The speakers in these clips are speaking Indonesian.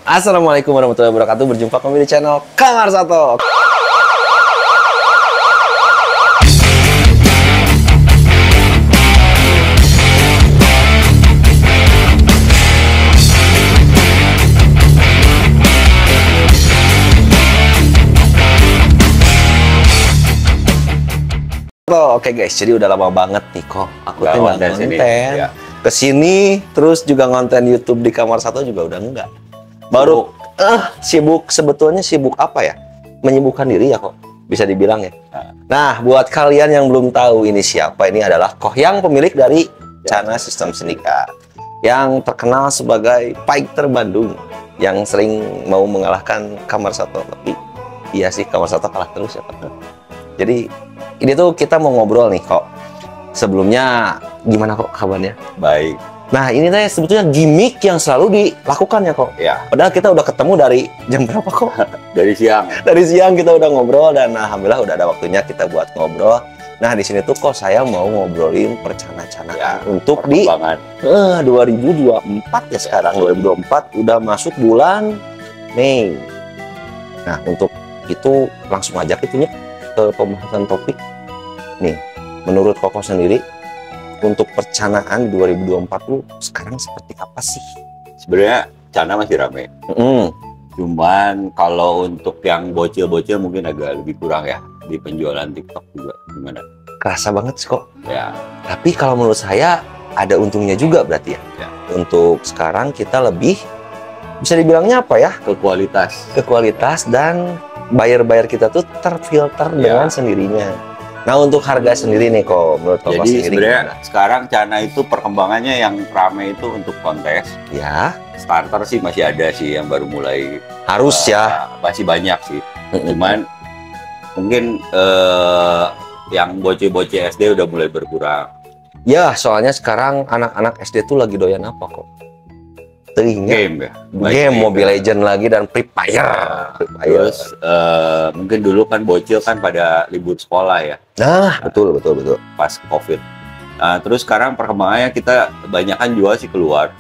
Assalamualaikum warahmatullahi wabarakatuh. Berjumpa kembali di channel Kamar Satu. Oke guys, jadi udah lama banget nih kok aku tuh nggak konten ya. Kesini terus juga ngonten YouTube di Kamar Satu juga udah enggak. Baru sibuk, sebetulnya sibuk apa ya? Menyibukkan diri ya kok, bisa dibilang ya. Nah, buat kalian yang belum tahu ini siapa, ini adalah Kohyang, pemilik dari Chana System Syndicate yang terkenal sebagai fighter Bandung yang sering mau mengalahkan Kamar Satu. Tapi iya sih, Kamar Satu kalah terus ya. Jadi ini tuh kita mau ngobrol nih kok. Sebelumnya gimana kok kabarnya? Baik. Nah ini teh sebetulnya gimmick yang selalu dilakukan ya kok. Ya. Padahal kita udah ketemu dari jam berapa kok? Dari siang. Dari siang kita udah ngobrol dan alhamdulillah udah ada waktunya kita buat ngobrol. Nah di sini tuh kok saya mau ngobrolin percana-canaan Ya, untuk di 2024 ya sekarang. 2024 udah masuk bulan Mei. Nah untuk itu langsung aja kita ke pembahasan topik. Nih, menurut Koko sendiri untuk percanaan 2024 tuh sekarang seperti apa sih? Sebenarnya Chana masih rame. Cuman kalau untuk yang bocil-bocil mungkin agak lebih kurang ya di penjualan TikTok juga gimana? Kerasa banget sih kok. Ya. Tapi kalau menurut saya ada untungnya juga berarti ya. Untuk sekarang kita lebih bisa dibilangnya apa ya? Ke kualitas. Ke kualitas dan buyer-buyer kita tuh terfilter dengan sendirinya. Nah untuk harga sendiri nih kok menurut Koko jadi sendiri sebenarnya gimana? sekarang Chana itu perkembangannya yang rame itu untuk kontes. Ya Starter sih masih ada sih yang baru mulai. harus ya. Masih banyak sih. Cuman mungkin yang bocil-bocil SD udah mulai berkurang. Ya soalnya sekarang anak-anak SD tuh lagi doyan apa kok? Game ya. Game Mobile Legend lagi dan Free Fire. Terus mungkin dulu kan bocil kan pada libur sekolah ya. Nah betul. Pas COVID. Nah, terus sekarang perkembangannya kita kebanyakan jual sih keluar.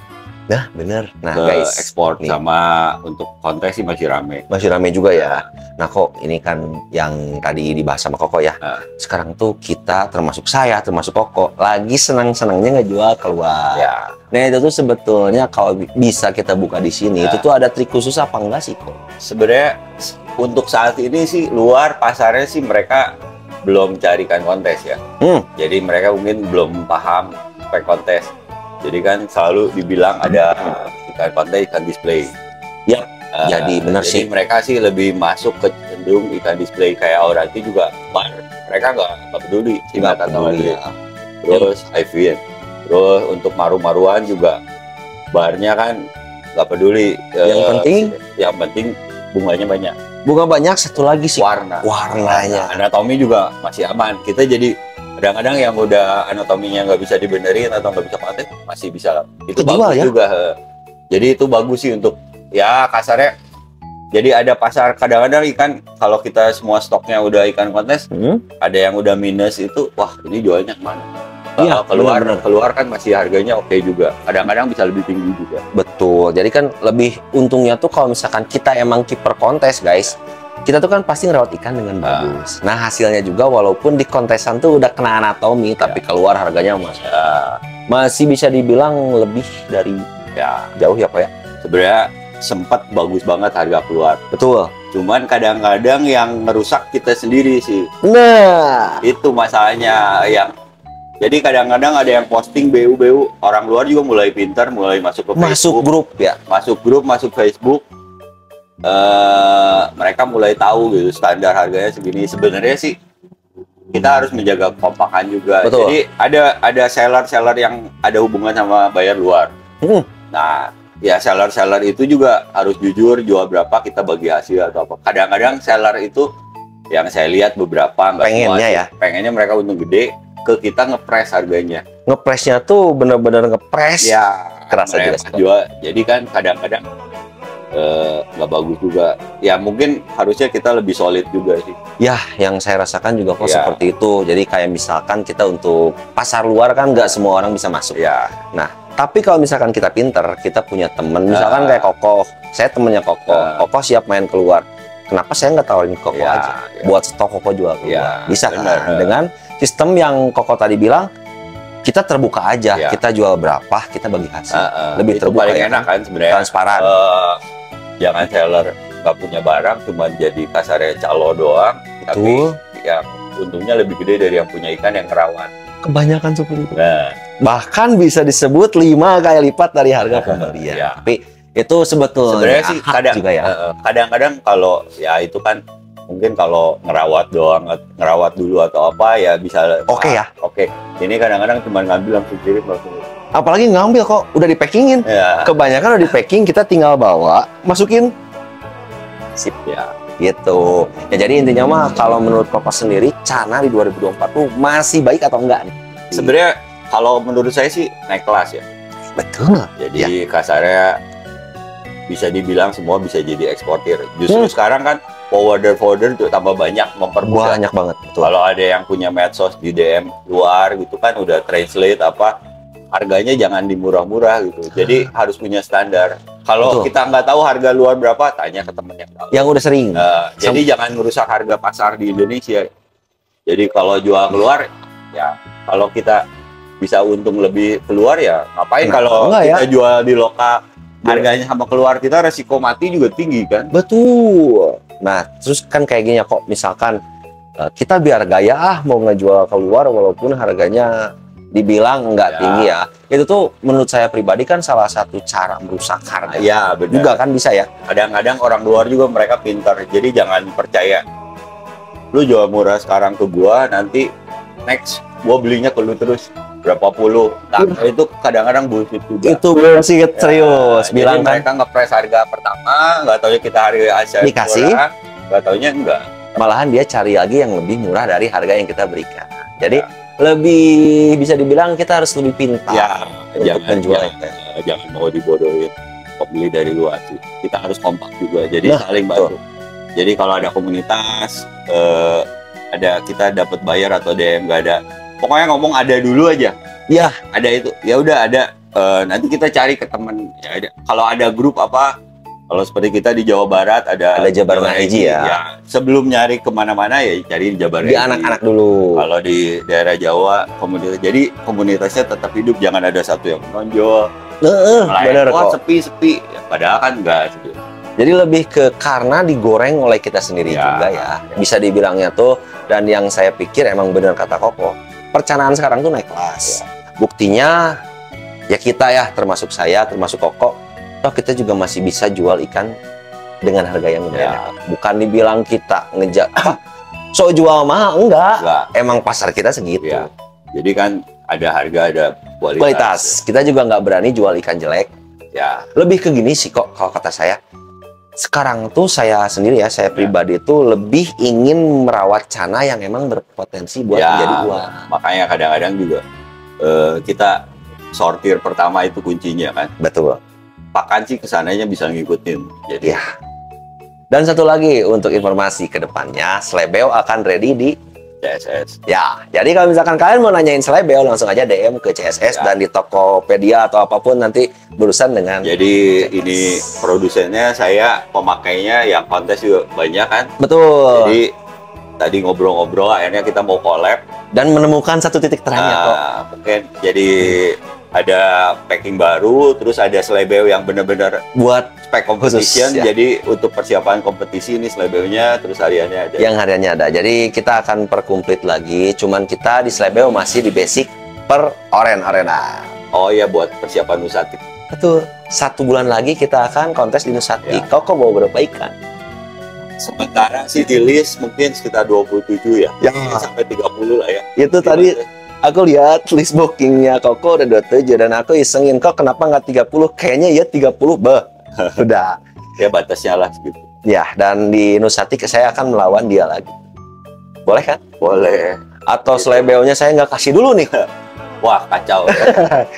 Nah bener. Nah ke guys, ekspor nih. Sama untuk kontes sih masih rame. Masih rame juga ya. Nah kok ini kan yang tadi dibahas sama Koko ya. Sekarang tuh kita termasuk saya, termasuk Koko lagi senang-senangnya ngejual keluar. Ya. Nah itu tuh sebetulnya kalau bisa kita buka di sini itu tuh ada trik khusus apa enggak sih kok? Sebenarnya untuk saat ini sih luar pasarnya sih mereka belum carikan kontes ya. Jadi mereka mungkin belum paham spek kontes. Jadi kan selalu dibilang ada ikan kontes, ikan display. Ya. Jadi benar sih. Mereka sih lebih masuk ke cenderung ikan display kayak Aurati juga bar. Mereka nggak peduli. Nggak peduli ya. Terus Ivin. Terus untuk maru-maruan juga barnya kan nggak peduli. Yang penting bunganya banyak. Bunga banyak, satu lagi sih warnanya. Anatomi juga masih aman. Kita jadi kadang-kadang yang udah anatominya nggak bisa dibenerin atau nggak bisa kontes masih bisa. Itu bagus ya? Juga. Jadi itu bagus sih untuk ya kasarnya. Jadi ada pasar kadang-kadang ikan kalau kita semua stoknya udah ikan kontes, ada yang udah minus itu, wah ini jualnya kemana? Iya, keluar kan masih harganya oke juga. Kadang-kadang bisa lebih tinggi juga. Betul. Jadi kan lebih untungnya tuh kalau misalkan kita emang kiper kontes, guys. Kita tuh kan pasti ngerawat ikan dengan bagus. Nah, hasilnya juga walaupun di kontesan tuh udah kena anatomi, tapi keluar harganya masih bisa dibilang lebih dari jauh ya, Pak ya. Sebenarnya sempat bagus banget harga keluar. Betul. Cuman kadang-kadang yang ngerusak kita sendiri sih. Nah, itu masalahnya yang jadi kadang-kadang ada yang posting BU orang luar juga mulai pintar, mulai masuk ke Facebook, masuk grup, masuk Facebook. Mereka mulai tahu gitu standar harganya segini. Sebenarnya sih kita harus menjaga kekompakan juga. Betul. Jadi ada seller yang ada hubungan sama buyer luar. Nah, ya seller itu juga harus jujur jual berapa kita bagi hasil atau apa. Kadang-kadang seller itu yang saya lihat beberapa pengennya mereka untung gede. Ke kita ngepres harganya. Ngepresnya tuh bener-bener ngepres. Ya, kerasa juga jual. Jadi kan kadang-kadang nggak bagus juga. Ya mungkin harusnya kita lebih solid juga sih. Ya, yang saya rasakan juga kok seperti itu. Jadi kayak misalkan kita untuk pasar luar kan nggak semua orang bisa masuk. Ya. Nah, Tapi kalau misalkan kita pinter, kita punya temen, misalkan kayak Koko, saya temennya Koko, Koko siap main keluar. Kenapa saya nggak tawarin Koko aja? Buat stok Koko jual keluar. Bisa kan? Dengan sistem yang Koko tadi bilang, kita terbuka aja, kita jual berapa, kita bagi hasil. Lebih terbuka, paling enak kan sebenarnya. Transparan. Jangan seller nggak punya barang, cuma jadi kasarnya calo doang. Tapi yang untungnya lebih gede dari yang punya ikan yang ngerawat. Kebanyakan seperti itu. Nah, bahkan bisa disebut 5 kali lipat dari harga pembelian. Tapi itu sebetulnya sih kadang-kadang kalau ya itu kan mungkin kalau ngerawat doang, ngerawat dulu atau apa ya bisa. Oke. Ini kadang-kadang cuma ngambil langsung kirim langsung. Apalagi ngambil kok udah dipackingin. Kebanyakan udah dipacking, kita tinggal bawa, masukin sip gitu. Ya jadi intinya mah kalau menurut Koko sendiri Cana di 2024 tuh masih baik atau enggak nih? Sebenarnya kalau menurut saya sih naik kelas ya. Betul. Jadi kasarnya bisa dibilang semua bisa jadi eksportir. Justru sekarang kan forwarder tuh tambah banyak mempermudah. Banyak banget. Betul. Kalau ada yang punya medsos di DM luar gitu kan udah translate apa, harganya jangan dimurah-murah gitu. Jadi harus punya standar. Kalau kita nggak tahu harga luar berapa, tanya ke temen yang tahu. Yang udah sering. Jadi jangan merusak harga pasar di Indonesia. Jadi kalau jual keluar, ya kalau kita bisa untung lebih keluar ya ngapain kalau kita jual di lokal harganya sama keluar kita resiko mati juga tinggi kan. Betul. Nah terus kan kayak gini ya kok, misalkan kita biar gaya mau ngejual keluar walaupun harganya dibilang nggak tinggi ya, itu tuh menurut saya pribadi kan salah satu cara merusak harga. Iya benar. Juga kan bisa ya. Kadang-kadang orang luar juga mereka pintar, jadi jangan percaya. Lu jual murah sekarang ke gua, nanti next gua belinya ke lu terus berapa puluh. Nah, itu kadang-kadang bullshit juga. Itu bullshit serius. Bilang kan mereka nge-press harga pertama, nggak taunya kita harga Asia dikasih, nggak taunya enggak. Malahan dia cari lagi yang lebih murah dari harga yang kita berikan. Jadi lebih bisa dibilang kita harus lebih pintar untuk menjual. Jangan mau dibodohin pembeli dari luar sih. Kita harus kompak juga. Jadi saling bantu. Jadi kalau ada komunitas, ada kita dapat bayar atau ada yang nggak ada, pokoknya ngomong ada dulu aja. Ya, ada itu. Ya udah ada. Nanti kita cari ke teman. Ya, kalau ada grup apa? Kalau seperti kita di Jawa Barat ada Jabar Ngaji ya. Sebelum nyari kemana-mana ya cari di Jabar Ngaji. Di anak-anak dulu. Kalau di daerah Jawa komunitas, jadi komunitasnya tetap hidup, jangan ada satu yang menonjol. Benar kok. Sepi. Ya, padahal kan enggak. Jadi lebih ke karena digoreng oleh kita sendiri juga ya. Bisa dibilangnya tuh, dan yang saya pikir emang benar kata Koko. Percanaan sekarang tuh naik kelas. Buktinya ya kita ya, termasuk saya, termasuk Koko. Kita juga masih bisa jual ikan dengan harga yang lumayan. Bukan dibilang kita ngejar so jual mahal, enggak. Emang pasar kita segitu. Jadi kan ada harga, ada kualitas. Kita juga nggak berani jual ikan jelek. Ya, lebih ke gini sih kok kalau kata saya. Sekarang tuh saya sendiri ya, saya pribadi tuh lebih ingin merawat Cana yang emang berpotensi buat menjadi uang. Makanya kadang-kadang juga kita sortir pertama itu kuncinya kan. Betul. Pakan sih kesananya bisa ngikutin. Jadi Dan satu lagi untuk informasi ke depannya, Slebeo akan ready di CSS. Ya, jadi kalau misalkan kalian mau nanyain Slebeo, langsung aja DM ke CSS dan di Tokopedia atau apapun nanti berurusan dengan. Jadi ini produsennya, saya pemakainya yang kontes juga banyak kan. Betul. Jadi tadi ngobrol-ngobrol akhirnya kita mau collab dan menemukan satu titik terangnya kok. Mungkin jadi ada packing baru, terus ada Slebeo yang benar-benar buat spek competition. Jadi untuk persiapan kompetisi ini Slebeo-nya, terus hariannya ada. Yang hariannya ada. Jadi kita akan perkomplit lagi. Cuman kita di Slebeo masih di basic per arena. Oh iya, buat persiapan Nusatik. Betul. 1 bulan lagi kita akan kontes di Nusatik. Koko mau berapa ikan? Sementara sih di list mungkin sekitar 27 ya. Sampai 30 lah ya. Itu tadi aku lihat list bookingnya Koko udah 27 dan aku isengin, kok kenapa nggak 30? Kayaknya ya 30, udah. Ya batasnya lah gitu. Ya, dan di Nusatik saya akan melawan dia lagi. Boleh kan? Boleh. Atau Slebeo-nya saya nggak kasih dulu nih. Wah, kacau.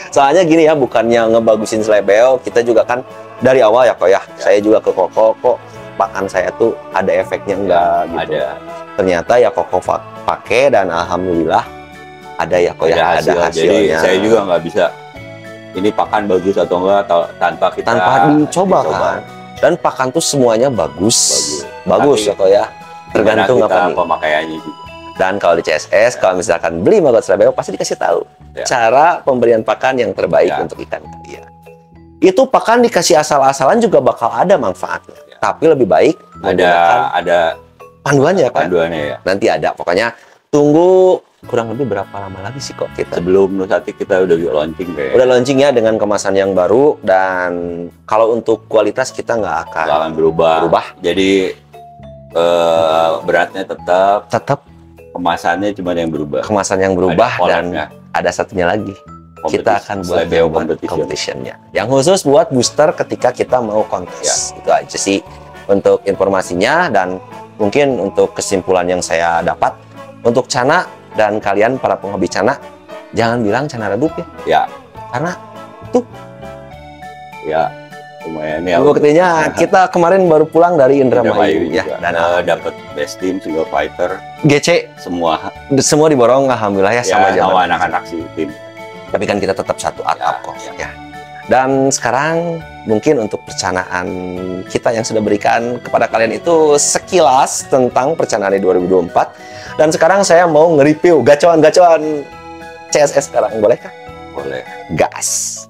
Soalnya gini ya, bukannya ngebagusin Slebeo, kita juga kan dari awal ya kok ya. Saya juga ke Koko, kok pakan saya tuh ada efeknya enggak gitu. Ada. Ternyata ya Koko pakai dan alhamdulillah ada ya kok ya, ada hasilnya. Jadi saya juga nggak bisa ini pakan bagus atau enggak tanpa kita dicoba kan. Dan pakan tuh semuanya bagus atau ya tergantung apa nih pemakaiannya juga. Dan kalau di CSS kalau misalkan beli Maggot Surabaya pasti dikasih tahu cara pemberian pakan yang terbaik untuk ikan kalian. Itu pakan dikasih asal-asalan juga bakal ada manfaatnya. Tapi lebih baik ada panduannya kan. Panduannya ya. Nanti ada. Pokoknya tunggu kurang lebih berapa lama lagi sih kok kita. Sebelum Nusati kita udah launching kayak. Udah launching ya dengan kemasan yang baru dan kalau untuk kualitas kita nggak akan berubah. Jadi beratnya tetap kemasannya cuma yang berubah. Kemasan yang berubah dan ada satunya lagi. Kita akan buat competition-nya. Yang khusus buat booster ketika kita mau kontes. Itu aja sih untuk informasinya dan mungkin untuk kesimpulan yang saya dapat untuk Cana dan kalian para penghobi Cana jangan bilang Cana redup ya. Karena tuh lumayan ya. Buktinya kita kemarin baru pulang dari Indramayu ya dan dapat best team juga fighter GC semua diborong alhamdulillah ya sama anak-anak sih tim. Tapi kan kita tetap satu atap kok ya. Dan sekarang mungkin untuk perencanaan kita yang sudah berikan kepada kalian itu sekilas tentang perencanaan 2024. Dan sekarang saya mau nge-review gacoan-gacoan CSS sekarang, bolehkah? Boleh. Gas.